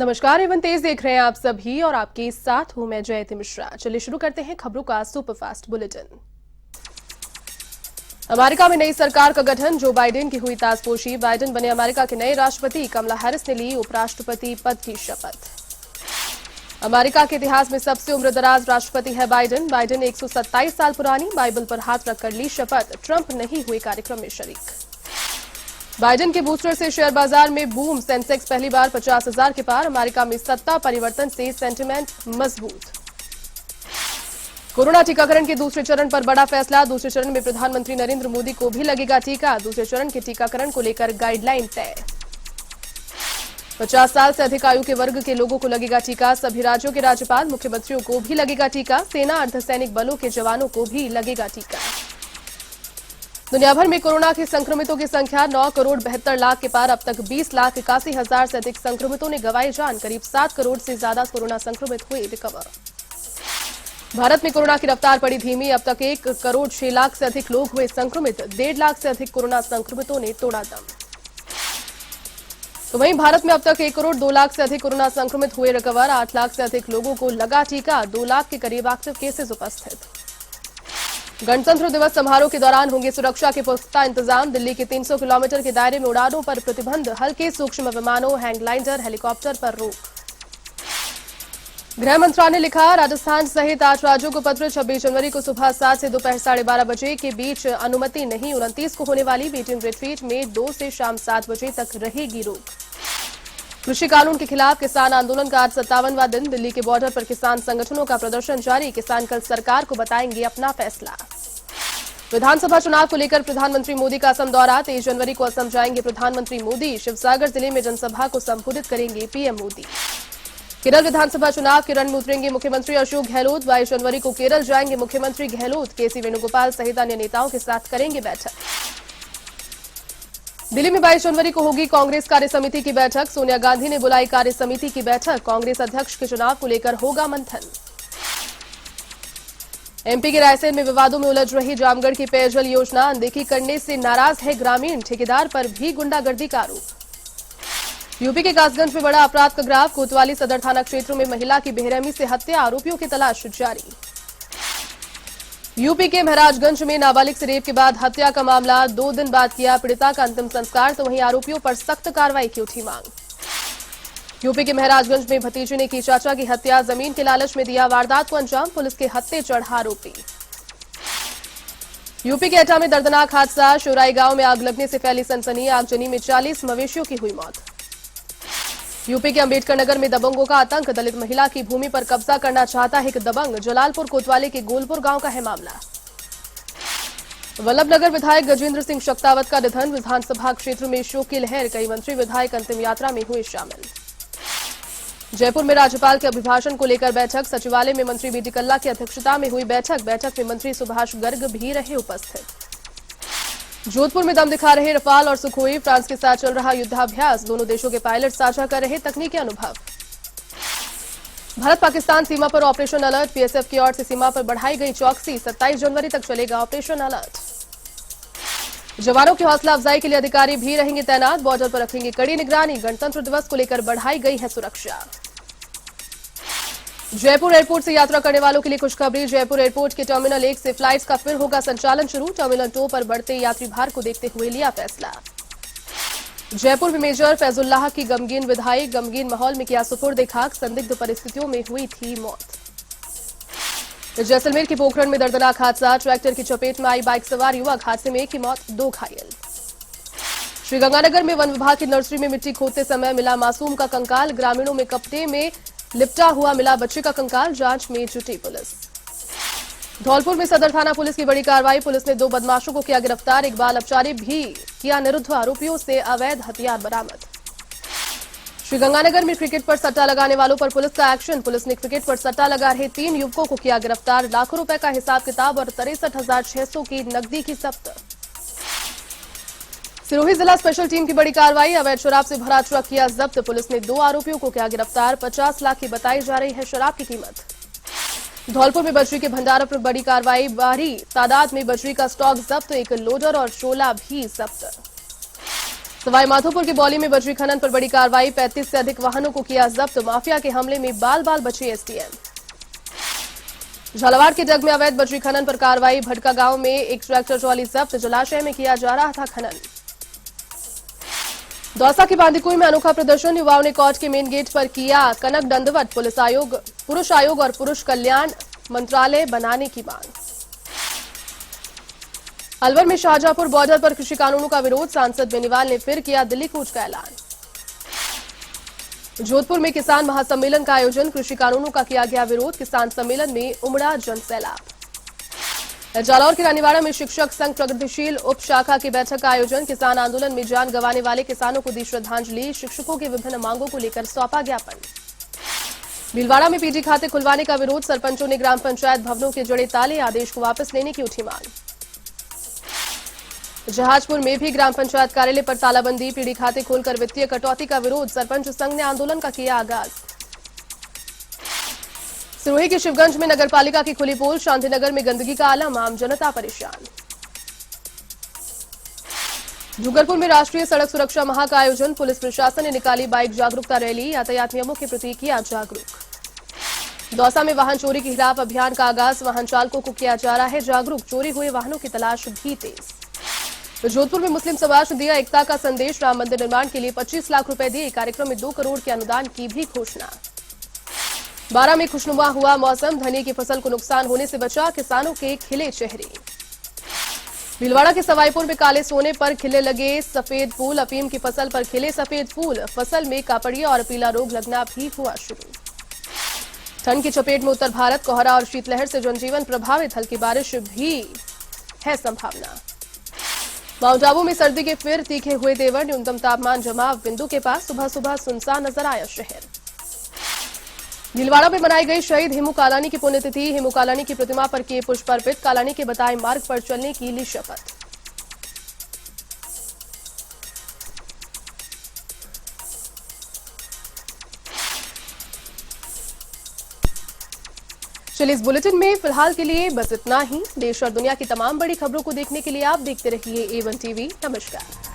नमस्कार, एवं तेज देख रहे हैं आप सभी और आपके साथ हूं मैं जयति मिश्रा। चलिए शुरू करते हैं खबरों का सुपरफास्ट बुलेटिन। अमेरिका में नई सरकार का गठन, जो बाइडेन की हुई ताजपोशी। बाइडेन बने अमेरिका के नए राष्ट्रपति। कमला हैरिस ने ली उपराष्ट्रपति पद की शपथ। अमेरिका के इतिहास में सबसे उम्रदराज राष्ट्रपति है बाइडेन। बाइडेन ने 127 साल पुरानी बाइबल पर हाथ रखकर ली शपथ। ट्रंप नहीं हुए कार्यक्रम में शरीक। बाइडेन के बूस्टर से शेयर बाजार में बूम। सेंसेक्स पहली बार 50,000 के पार। अमेरिका में सत्ता परिवर्तन से सेंटिमेंट मजबूत। कोरोना टीकाकरण के दूसरे चरण पर बड़ा फैसला। दूसरे चरण में प्रधानमंत्री नरेंद्र मोदी को भी लगेगा टीका। दूसरे चरण के टीकाकरण को लेकर गाइडलाइन तय। 50 साल से अधिक आयु के वर्ग के लोगों को लगेगा टीका। सभी राज्यों के राज्यपाल मुख्यमंत्रियों को भी लगेगा टीका। सेना अर्धसैनिक बलों के जवानों को भी लगेगा टीका। दुनिया भर में कोरोना के संक्रमितों की संख्या 9 करोड़ 72 लाख के पार। अब तक 20,81,000 से अधिक संक्रमितों ने गंवाई जान। करीब 7 करोड़ से ज्यादा कोरोना संक्रमित हुए रिकवर। भारत में कोरोना की रफ्तार पड़ी धीमी। अब तक 1 करोड़ 6 लाख से अधिक लोग हुए संक्रमित। 1.5 लाख से अधिक कोरोना संक्रमितों ने तोड़ा दम। तो वहीं भारत में अब तक 1 करोड़ 2 लाख से अधिक कोरोना संक्रमित हुए रिकवर। 8 लाख से अधिक लोगों को लगा टीका। 2 लाख के करीब एक्टिव केसेस उपस्थित। गणतंत्र दिवस समारोह के दौरान होंगे सुरक्षा के पुख्ता इंतजाम। दिल्ली के 300 किलोमीटर के दायरे में उड़ानों पर प्रतिबंध। हल्के सूक्ष्म विमानों, हैंगलाइडर, हेलीकॉप्टर पर रोक। गृह मंत्रालय ने लिखा, राजस्थान सहित 8 राज्यों को पत्र। 26 जनवरी को सुबह 7 से दोपहर 12:30 बजे के बीच अनुमति नहीं। 29 को होने वाली बीटिंग रिट्रीट में 2 से शाम 7 बजे तक रहेगी रोक। कृषि कानून के खिलाफ किसान आंदोलन का आज 57वां दिन। दिल्ली के बॉर्डर पर किसान संगठनों का प्रदर्शन जारी। किसान कल सरकार को बताएंगे अपना फैसला। विधानसभा चुनाव को लेकर प्रधानमंत्री मोदी का असम दौरा। 23 जनवरी को असम जाएंगे प्रधानमंत्री मोदी। शिवसागर जिले में जनसभा को संबोधित करेंगे पीएम मोदी। केरल विधानसभा चुनाव के रण में उतरेंगे मुख्यमंत्री अशोक गहलोत। 22 जनवरी को केरल जाएंगे मुख्यमंत्री गहलोत। केसी वेणुगोपाल सहित अन्य नेताओं के साथ करेंगे बैठक। दिल्ली में 22 जनवरी को होगी कांग्रेस कार्य समिति की बैठक। सोनिया गांधी ने बुलाई कार्य समिति की बैठक। कांग्रेस अध्यक्ष के चुनाव को लेकर होगा मंथन। एमपी के रायसेन में विवादों में उलझ रही जामगढ़ की पेयजल योजना। अनदेखी करने से नाराज है ग्रामीण। ठेकेदार पर भी गुंडागर्दी का आरोप। यूपी के कासगंज में बड़ा अपराध का ग्राफ। कोतवाली सदर थाना क्षेत्र में महिला की बेरहमी से हत्या। आरोपियों की तलाश जारी। यूपी के महाराजगंज में नाबालिग से रेप के बाद हत्या का मामला। 2 दिन बाद किया पीड़िता का अंतिम संस्कार। तो वहीं आरोपियों पर सख्त कार्रवाई की उठी मांग। यूपी के महाराजगंज में भतीजे ने की चाचा की हत्या। जमीन के लालच में दिया वारदात को अंजाम। पुलिस के हत्थे चढ़ा आरोपी। यूपी के एटा में दर्दनाक हादसा। शोराई गांव में आग लगने से फैली सनसनी। आगजनी में 40 मवेशियों की हुई मौत। यूपी के अंबेडकर नगर में दबंगों का आतंक। दलित महिला की भूमि पर कब्जा करना चाहता है एक दबंग। जलालपुर कोतवाली के गोलपुर गांव का है मामला। वल्लभनगर विधायक गजेंद्र सिंह शक्तावत का निधन। विधानसभा क्षेत्र में शोक की लहर। कई मंत्री विधायक अंतिम यात्रा में हुए शामिल। जयपुर में राज्यपाल के अभिभाषण को लेकर बैठक। सचिवालय में मंत्री बीडी कल्ला की अध्यक्षता में हुई बैठक। बैठक में मंत्री सुभाष गर्ग भी रहे उपस्थित। जोधपुर में दम दिखा रहे रफाल और सुखोई। फ्रांस के साथ चल रहा युद्धाभ्यास। दोनों देशों के पायलट साझा कर रहे तकनीकी अनुभव। भारत पाकिस्तान सीमा पर ऑपरेशन अलर्ट। पीएसएफ की ओर से सीमा पर बढ़ाई गई चौकसी। 27 जनवरी तक चलेगा ऑपरेशन अलर्ट। जवानों की हौसला अफजाई के लिए अधिकारी भी रहेंगे तैनात। बॉर्डर पर रखेंगे कड़ी निगरानी। गणतंत्र दिवस को लेकर बढ़ाई गई है सुरक्षा। जयपुर एयरपोर्ट से यात्रा करने वालों के लिए खुशखबरी। जयपुर एयरपोर्ट के टर्मिनल 1 से फ्लाइट्स का फिर होगा संचालन शुरू। टर्मिनल 2 पर बढ़ते यात्री भार को देखते हुए लिया फैसला। जयपुर में मेजर फैजुल्लाह की गमगीन विदाई। गमगीन माहौल में किया सुपुर्द खाक। संदिग्ध परिस्थितियों में हुई थी मौत। जैसलमेर के पोखरण में दर्दनाक हादसा। ट्रैक्टर की चपेट में आई बाइक सवार युवक। हादसे में 1 की मौत, 2 घायल। श्रीगंगानगर में वन विभाग की नर्सरी में मिट्टी खोदते समय मिला मासूम का कंकाल। ग्रामीणों में कपड़े में लिपटा हुआ मिला बच्चे का कंकाल। जांच में जुटी पुलिस। धौलपुर में सदर थाना पुलिस की बड़ी कार्रवाई। पुलिस ने 2 बदमाशों को किया गिरफ्तार। एक बाल अपचारी भी किया निरुद्ध। आरोपियों से अवैध हथियार बरामद। श्रीगंगानगर में क्रिकेट पर सट्टा लगाने वालों पर पुलिस का एक्शन। पुलिस ने क्रिकेट पर सट्टा लगा रहे 3 युवकों को किया गिरफ्तार। लाखों रुपए का हिसाब किताब और 63,600 की नकदी की जब्त। सिरोही जिला स्पेशल टीम की बड़ी कार्रवाई। अवैध शराब से भरा ट्रक किया जब्त। पुलिस ने 2 आरोपियों को किया गिरफ्तार। 50 लाख की बताई जा रही है शराब की कीमत। धौलपुर में बजरी के भंडारों पर बड़ी कार्रवाई। भारी तादाद में बजरी का स्टॉक जब्त। एक लोडर और शोला भी जब्त। सवाई माधोपुर की बौली में बजरी खनन पर बड़ी कार्रवाई, 35 से अधिक वाहनों को किया जब्त, माफिया के हमले में बाल बाल बचे एसडीएम। झालावाड़ के जग में अवैध बजरी खनन पर कार्रवाई, भटका गांव में एक ट्रैक्टर ट्रॉली जब्त, जलाशय में किया जा रहा था खनन। दौसा की बांदीकुई में अनोखा प्रदर्शन, युवाओं ने कोर्ट के मेन गेट पर किया कनक दंडवत, पुलिस आयोग, पुरुष आयोग और पुरुष कल्याण मंत्रालय बनाने की मांग। अलवर में शाहजहांपुर बॉर्डर पर कृषि कानूनों का विरोध, सांसद बेनीवाल ने फिर किया दिल्ली कूच का ऐलान। जोधपुर में किसान महासम्मेलन का आयोजन, कृषि कानूनों का किया गया विरोध, किसान सम्मेलन में उमड़ा जनसैलाब। जालौर के रानीवाड़ा में शिक्षक संघ प्रगतिशील उप शाखा की बैठक का आयोजन, किसान आंदोलन में जान गंवाने वाले किसानों को दी श्रद्धांजलि, शिक्षकों की विभिन्न मांगों को लेकर सौंपा ज्ञापन। भीलवाड़ा में पीजी खाते खुलवाने का विरोध, सरपंचों ने ग्राम पंचायत भवनों के जड़े ताले, आदेश को वापस लेने की उठी मांग। जहाजपुर में भी ग्राम पंचायत कार्यालय पर तालाबंदी, पीढ़ी खाते खोलकर वित्तीय कटौती का विरोध, सरपंच संघ ने आंदोलन का किया आगाज। सिरोही के शिवगंज में नगरपालिका की खुली पोल, शांतिनगर में गंदगी का आलम, आम जनता परेशान। डूंगरपुर में राष्ट्रीय सड़क सुरक्षा माह का आयोजन, पुलिस प्रशासन ने निकाली बाइक जागरूकता रैली, यातायात नियमों के प्रति किया जागरूक। दौसा में वाहन चोरी के खिलाफ अभियान का आगाज, वाहन चालकों को किया जा रहा है जागरूक, चोरी हुए वाहनों की तलाश भी तेज। जोधपुर में मुस्लिम समाज ने दिया एकता का संदेश, राम मंदिर निर्माण के लिए 25 लाख रुपए दिए, कार्यक्रम में 2 करोड़ के अनुदान की भी घोषणा। बारां में खुशनुमा हुआ मौसम, धनिया की फसल को नुकसान होने से बचा, किसानों के खिले चेहरे। भीलवाड़ा के सवाईपुर में काले सोने पर खिले लगे सफेद फूल, अफीम की फसल पर खिले सफेद फूल, फसल में कापड़िया और पीला रोग लगना भी हुआ शुरू। ठंड की चपेट में उत्तर भारत, कोहरा और शीतलहर से जनजीवन प्रभावित, हल्की बारिश भी है संभावना। माउंट आबू में सर्दी के फिर तीखे हुए तेवर, न्यूनतम तापमान जमाव बिंदु के पास, सुबह सुबह सुनसान नजर आया शहर। भीलवाड़ा में मनाई गई शहीद हेमू कालानी की पुण्यतिथि, हेमू कालानी की प्रतिमा पर किए पुष्प अर्पित, कालानी के बताए मार्ग पर चलने की ली शपथ। चलिए इस बुलेटिन में फिलहाल के लिए बस इतना ही। देश और दुनिया की तमाम बड़ी खबरों को देखने के लिए आप देखते रहिए A1 TV। नमस्कार।